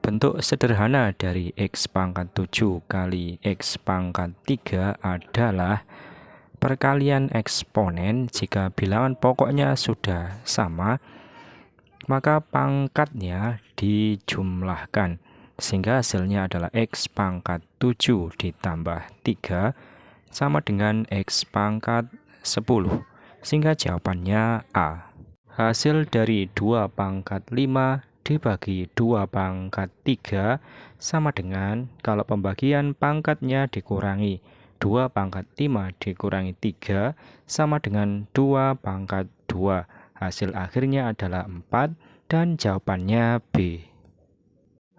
Bentuk sederhana dari X pangkat 7 kali X pangkat 3 adalah perkalian eksponen. Jika bilangan pokoknya sudah sama, maka pangkatnya dijumlahkan, sehingga hasilnya adalah X pangkat 7 ditambah 3 sama dengan X pangkat 10, sehingga jawabannya A. Hasil dari 2 pangkat 5 dibagi 2 pangkat 3 sama dengan, kalau pembagian pangkatnya dikurangi 2 pangkat 5 dikurangi 3 sama dengan 2 pangkat 2. Hasil akhirnya adalah 4 dan jawabannya B.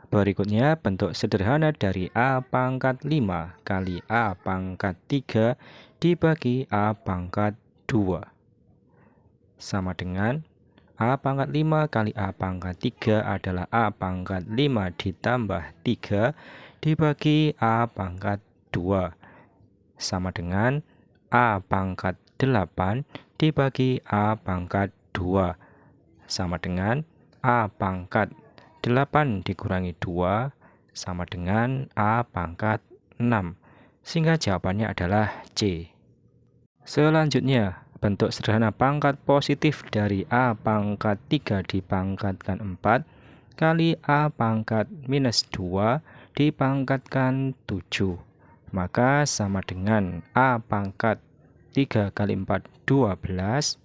Berikutnya bentuk sederhana dari A pangkat 5 kali A pangkat 3 dibagi A pangkat 2 sama dengan A pangkat 5 kali A pangkat 3 adalah A pangkat 5 ditambah 3 dibagi A pangkat 2 sama dengan A pangkat 8 dibagi A pangkat 2 sama dengan A pangkat 8 dikurangi 2 sama dengan A pangkat 6, sehingga jawabannya adalah C. Selanjutnya, bentuk sederhana pangkat positif dari A pangkat 3 dipangkatkan 4 kali A pangkat minus 2 dipangkatkan 7. Maka sama dengan A pangkat 3 kali 4, 12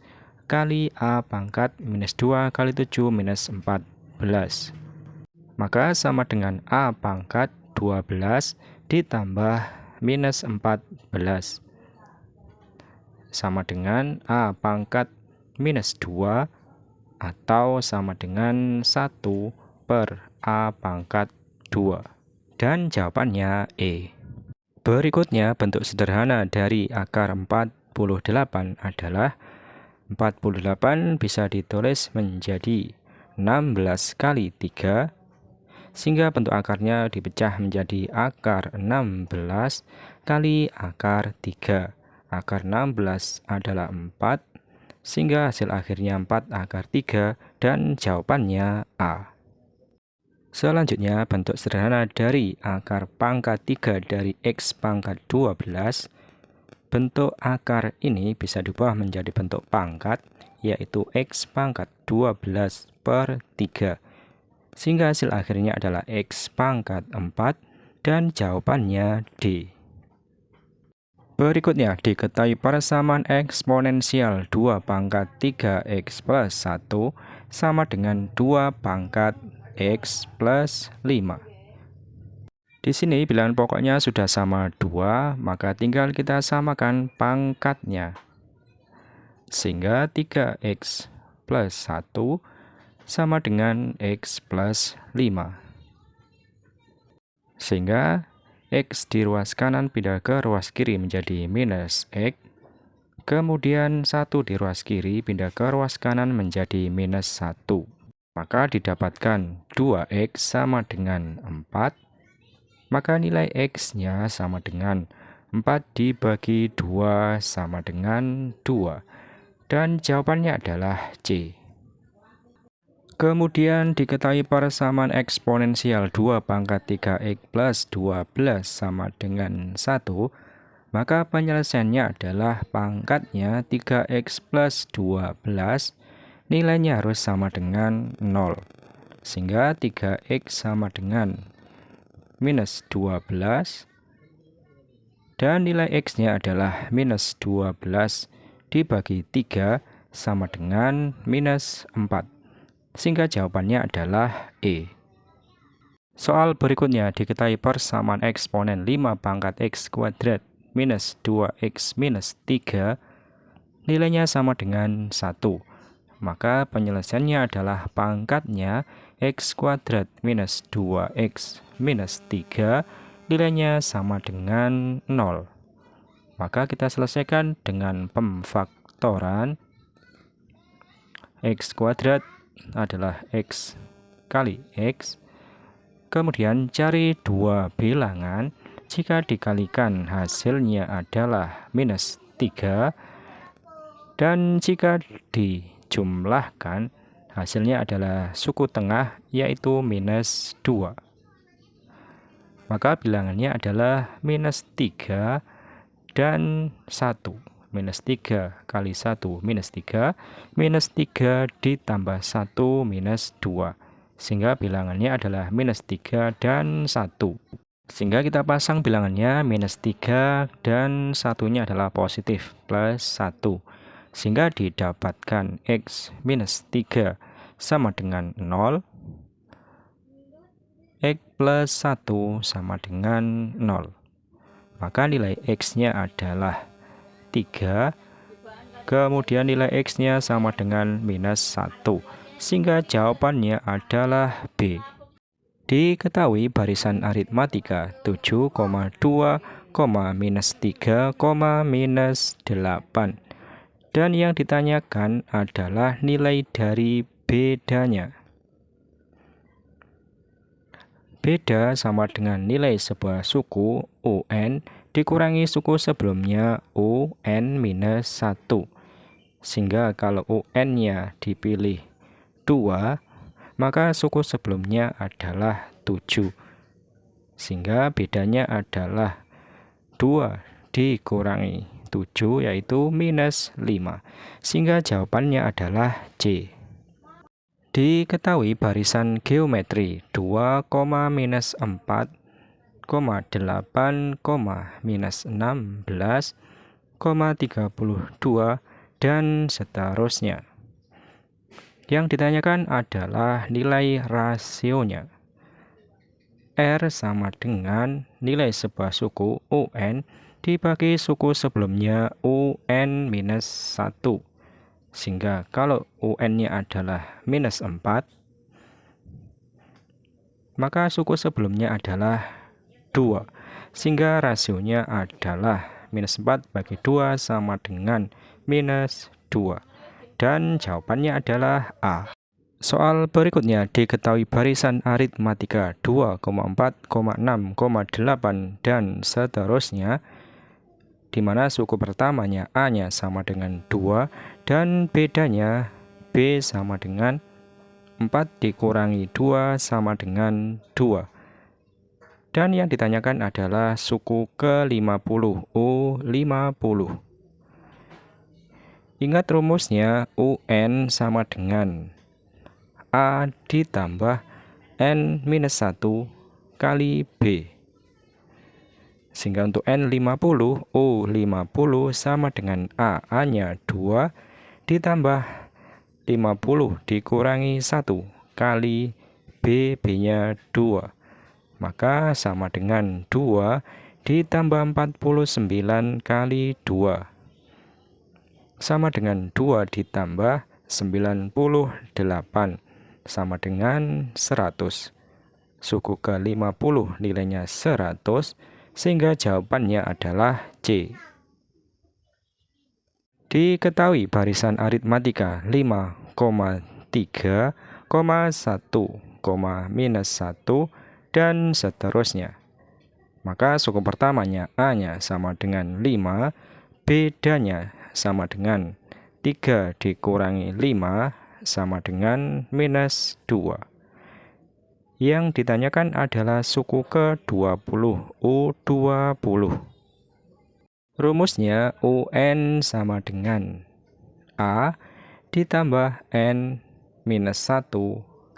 kali A pangkat minus 2 kali 7 minus 14. Maka sama dengan A pangkat 12 ditambah minus 14 sama dengan A pangkat minus 2 atau sama dengan 1 per A pangkat 2. Dan jawabannya E. Berikutnya bentuk sederhana dari akar 48 adalah 48 bisa ditulis menjadi 16 kali 3, sehingga bentuk akarnya dipecah menjadi akar 16 kali akar 3. Akar 16 adalah 4, sehingga hasil akhirnya 4 akar 3 dan jawabannya A. Selanjutnya bentuk sederhana dari akar pangkat 3 dari X pangkat 12. Bentuk akar ini bisa diubah menjadi bentuk pangkat, yaitu X pangkat 12 per 3. Sehingga hasil akhirnya adalah X pangkat 4 dan jawabannya D. Berikutnya diketahui persamaan eksponensial 2 pangkat 3x plus 1 sama dengan 2 pangkat x plus 5. Di sini bilangan pokoknya sudah sama 2, maka tinggal kita samakan pangkatnya. Sehingga 3x plus 1 sama dengan x plus 5. Sehingga X di ruas kanan pindah ke ruas kiri menjadi minus X. Kemudian 1 di ruas kiri pindah ke ruas kanan menjadi minus 1. Maka didapatkan 2X sama dengan 4. Maka nilai X-nya sama dengan 4 dibagi 2 sama dengan 2. Dan jawabannya adalah C. Kemudian diketahui persamaan eksponensial 2 pangkat 3x plus 12 sama dengan 1, maka penyelesaiannya adalah pangkatnya 3x plus 12, nilainya harus sama dengan 0. Sehingga 3x sama dengan minus 12, dan nilai x-nya adalah minus 12 dibagi 3 sama dengan minus 4. Sehingga jawabannya adalah E. Soal berikutnya diketahui persamaan eksponen 5 pangkat x kuadrat minus 2x minus 3 nilainya sama dengan 1. Maka penyelesaiannya adalah pangkatnya x kuadrat minus 2x minus 3 nilainya sama dengan 0. Maka kita selesaikan dengan pemfaktoran. X kuadrat adalah X kali X. Kemudian cari dua bilangan. Jika dikalikan hasilnya adalah minus 3. Dan jika dijumlahkan hasilnya adalah suku tengah, yaitu minus 2. maka bilangannya adalah minus 3 dan 1. Minus 3 kali 1 minus 3, minus 3 ditambah 1 minus 2. Sehingga bilangannya adalah minus 3 dan 1. Sehingga kita pasang bilangannya minus 3 dan satunya adalah positif plus 1. Sehingga didapatkan X minus 3 sama dengan 0. X plus 1 sama dengan 0. Maka nilai X-nya adalah 3. Kemudian nilai X-nya sama dengan minus 1. Sehingga jawabannya adalah B. Diketahui barisan aritmatika 7,2, minus 3, minus 8. Dan yang ditanyakan adalah nilai dari bedanya. Beda sama dengan nilai sebuah suku UN dikurangi suku sebelumnya UN minus 1. Sehingga kalau UN-nya dipilih 2, maka suku sebelumnya adalah 7. Sehingga bedanya adalah 2 dikurangi 7 yaitu minus 5. Sehingga jawabannya adalah C. Diketahui barisan geometri 2, minus 4, 8, minus 16, 32, dan seterusnya. Yang ditanyakan adalah nilai rasionya. R sama dengan nilai sebuah suku UN dibagi suku sebelumnya UN minus 1. Sehingga kalau UN-nya adalah minus 4, maka suku sebelumnya adalah 2. Sehingga rasionya adalah minus 4 bagi 2 sama dengan minus 2. Dan jawabannya adalah A. Soal berikutnya diketahui barisan aritmatika 2,4, 6, 8, dan seterusnya, di mana suku pertamanya A-nya sama dengan 2 dan bedanya B sama dengan 4 dikurangi 2 sama dengan 2. Dan yang ditanyakan adalah suku ke-50, U50. Ingat rumusnya, UN sama dengan A ditambah N-1 kali B. Sehingga untuk N50, U50 sama dengan A-nya 2 ditambah 50 dikurangi 1 kali B, B-nya 2. Maka sama dengan 2 ditambah 49 kali 2. Sama dengan 2 ditambah 98. Sama dengan 100. Suku ke-50 nilainya 100. Sehingga jawabannya adalah C. Diketahui barisan aritmatika 5,3, 1, minus 1, dan seterusnya. Maka suku pertamanya A-nya sama dengan 5, bedanya sama dengan 3 dikurangi 5 sama dengan minus 2. Yang ditanyakan adalah suku ke-20, U20. Rumusnya UN sama dengan A ditambah N minus 1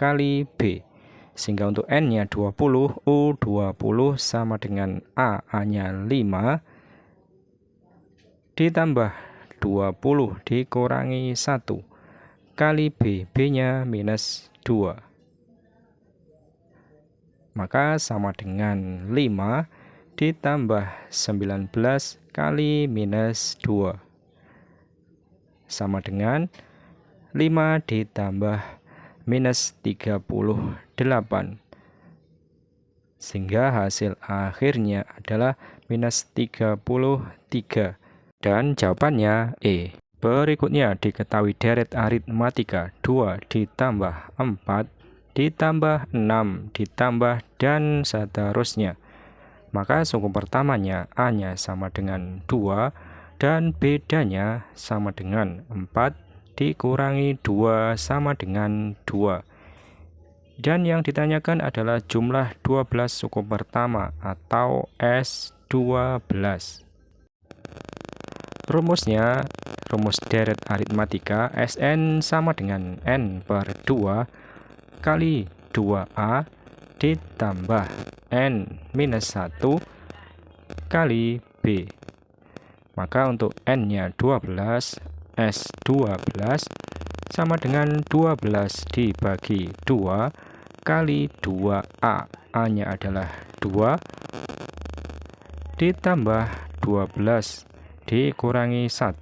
kali B. Sehingga untuk N-nya 20, U20 sama dengan A-nya 5 ditambah 20 dikurangi 1 kali B, B-nya minus 2. Maka sama dengan 5 ditambah 19 kali minus 2. Sama dengan 5 ditambah minus 38. Sehingga hasil akhirnya adalah minus 33. Dan jawabannya E. Berikutnya diketahui deret aritmatika 2 ditambah 4 ditambah 6 ditambah dan seterusnya. Maka suku pertamanya A-nya sama dengan 2 dan bedanya sama dengan 4 dikurangi 2 sama dengan 2. Dan yang ditanyakan adalah jumlah 12 suku pertama atau S12. Rumusnya, rumus deret aritmatika Sn sama dengan N per 2 kali 2A ditambah N minus 1 kali B. Maka untuk N-nya 12, S12 sama dengan 12 dibagi 2 kali 2A. A-nya adalah 2 ditambah 12 dikurangi 1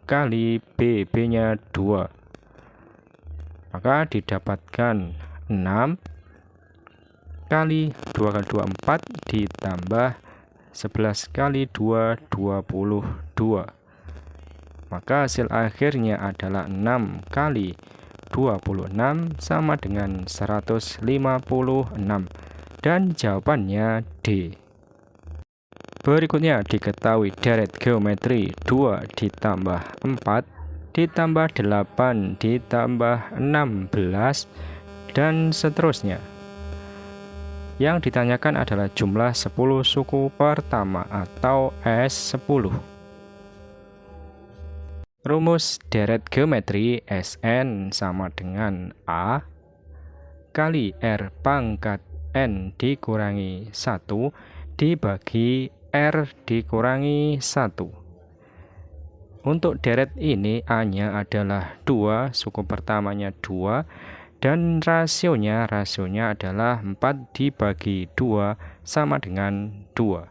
kali B. B-nya 2. Maka didapatkan 6 kali 2 kali 2 4 ditambah 11 kali 2 22. Maka hasil akhirnya adalah 6 kali 26 sama dengan 156. Dan jawabannya D. Berikutnya diketahui deret geometri 2 ditambah 4 ditambah 8 ditambah 16 dan seterusnya. Yang ditanyakan adalah jumlah 10 suku pertama atau S10. Rumus deret geometri Sn sama dengan A kali R pangkat N dikurangi 1 dibagi R dikurangi 1. Untuk deret ini A-nya adalah 2, suku pertamanya 2, dan rasionya adalah 4 dibagi 2 sama dengan 2.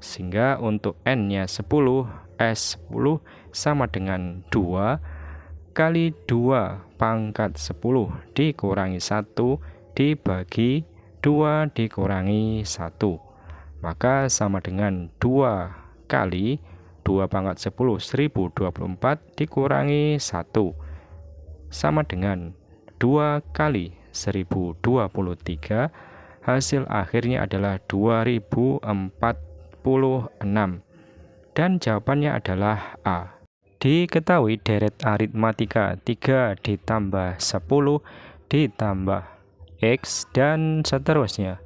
Sehingga untuk N-nya 10, S10 sama dengan 2 kali 2 pangkat 10 dikurangi 1 dibagi 2 dikurangi 1. Maka sama dengan 2 kali 2 pangkat 10 1024 dikurangi 1 sama dengan 2 kali 1023. Hasil akhirnya adalah 2046. Dan jawabannya adalah A. Diketahui deret aritmatika 3 ditambah 10 ditambah X dan seterusnya.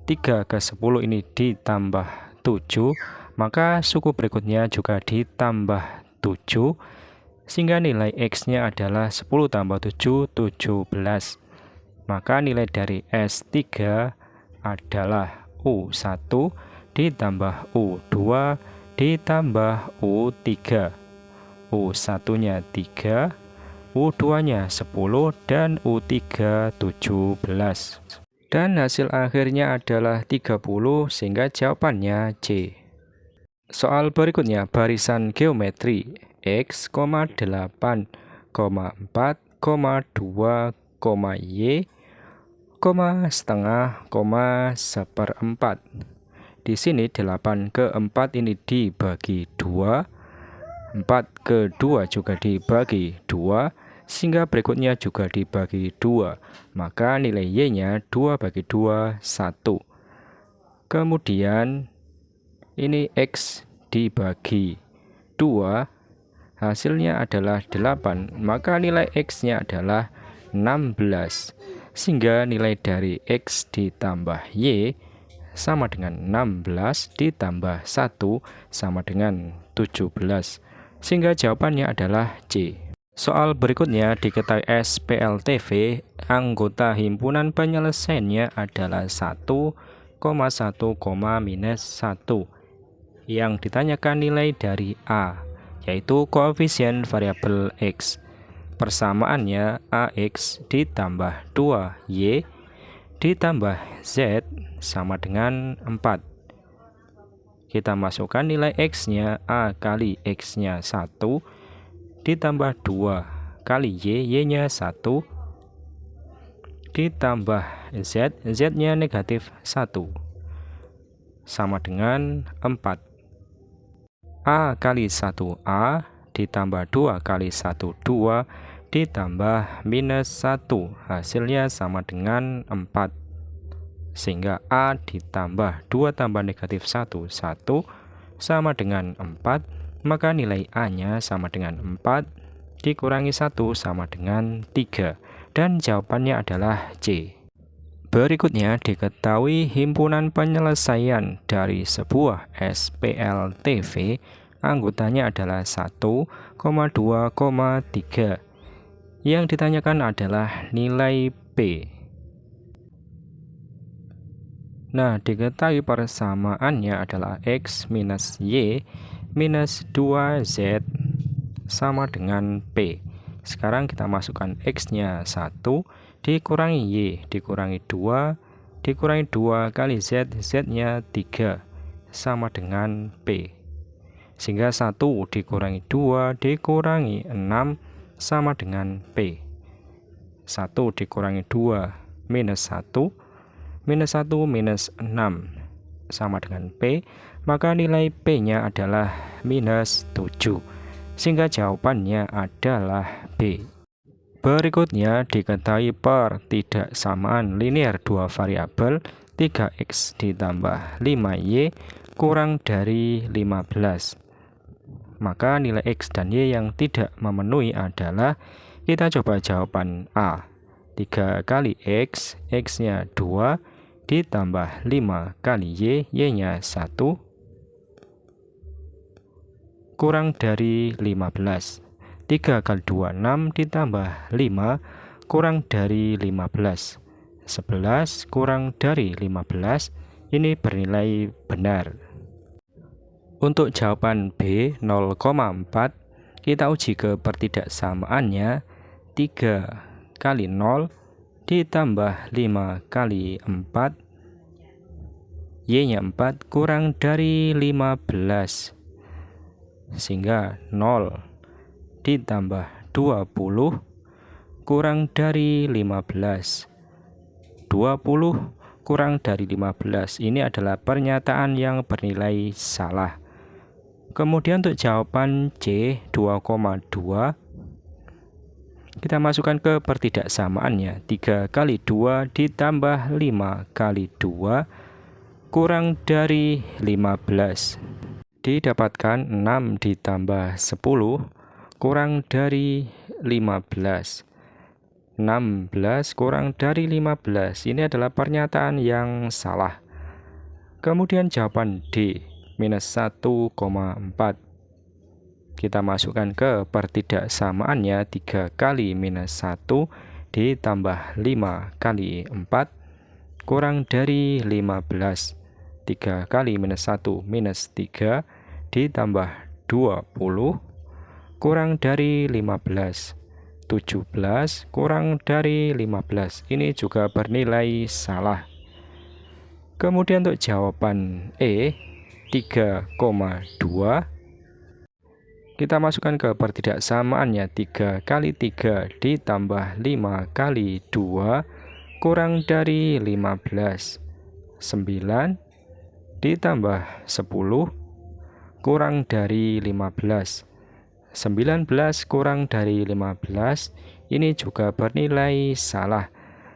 3 ke 10 ini ditambah 7, maka suku berikutnya juga ditambah 7, sehingga nilai X-nya adalah 10 tambah 7, 17. Maka nilai dari S3 adalah U1 ditambah U2 ditambah U3. U1-nya 3, U2-nya 10, dan U3 17. Dan hasil akhirnya adalah 30, sehingga jawabannya C. Soal berikutnya, barisan geometri X, 8, 4, 2, Y, setengah, seperempat. Di sini 8 ke 4 ini dibagi 2, 4 ke 2 juga dibagi 2, sehingga berikutnya juga dibagi 2. Maka nilai Y-nya 2 bagi 2, 1. Kemudian ini X dibagi 2, hasilnya adalah 8, maka nilai X-nya adalah 16. Sehingga nilai dari X ditambah Y sama dengan 16 ditambah 1 sama dengan 17. Sehingga jawabannya adalah C. Soal berikutnya diketahui SPLTV, anggota himpunan penyelesaiannya adalah 1,1, minus 1. Yang ditanyakan nilai dari A, yaitu koefisien variabel X. Persamaannya AX ditambah 2Y ditambah Z sama dengan 4. Kita masukkan nilai X-nya, A kali X-nya 1 ditambah 2 kali Y-nya 1 ditambah Z, Z-nya negatif 1 sama dengan 4. A kali 1A ditambah 2 kali 1, 2 ditambah minus 1, hasilnya sama dengan 4. Sehingga A ditambah 2 tambah negatif 1, 1 sama dengan 4. Maka nilai A-nya sama dengan 4 dikurangi 1 sama dengan 3. dan jawabannya adalah C. Berikutnya diketahui himpunan penyelesaian dari sebuah SPLTV anggotanya adalah 1,2,3. Yang ditanyakan adalah nilai P. Nah, diketahui persamaannya adalah X minus Y minus 2Z sama dengan P. Sekarang kita masukkan X-nya 1 dikurangi Y dikurangi 2 dikurangi 2 kali Z, Z-nya 3 sama dengan P. Sehingga 1 dikurangi 2 dikurangi 6 sama dengan P. 1 dikurangi 2 minus 1 minus 1 minus 6 sama dengan P, maka nilai P-nya adalah minus 7. Sehingga jawabannya adalah B. Berikutnya diketahui pertidaksamaan linear dua variabel 3x ditambah 5y kurang dari 15. Maka nilai x dan y yang tidak memenuhi adalah, kita coba jawaban A. 3 kali x, x-nya 2 ditambah 5 kali y, y-nya 1 kurang dari 15. 3 kali 2, 6 ditambah 5 kurang dari 15. 11 kurang dari 15, ini bernilai benar. Untuk jawaban B 0,4, kita uji ke pertidaksamaannya. 3 kali 0 ditambah 5 kali 4, y-nya 4 kurang dari 15. Sehingga 0 ditambah 20 kurang dari 15. 20 kurang dari 15, ini adalah pernyataan yang bernilai salah. Kemudian untuk jawaban C 2,2, kita masukkan ke pertidaksamaannya. 3 kali 2 ditambah 5 kali 2 kurang dari 15. Didapatkan 6 ditambah 10 kurang dari 15. 16 kurang dari 15, ini adalah pernyataan yang salah. Kemudian jawaban D minus 1,4, kita masukkan ke pertidaksamaannya. 3 kali minus 1 ditambah 5 kali 4 kurang dari 15. 3 kali minus 1 minus 3 ditambah 20 kurang dari 15. 17 kurang dari 15, ini juga bernilai salah. Kemudian untuk jawaban E 3,2, kita masukkan ke pertidaksamaannya. 3 kali 3 ditambah 5 kali 2 kurang dari 15. 9 ditambah 10 kurang dari 15. 19 kurang dari 15, ini juga bernilai salah.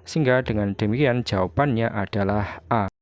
Sehingga dengan demikian jawabannya adalah A.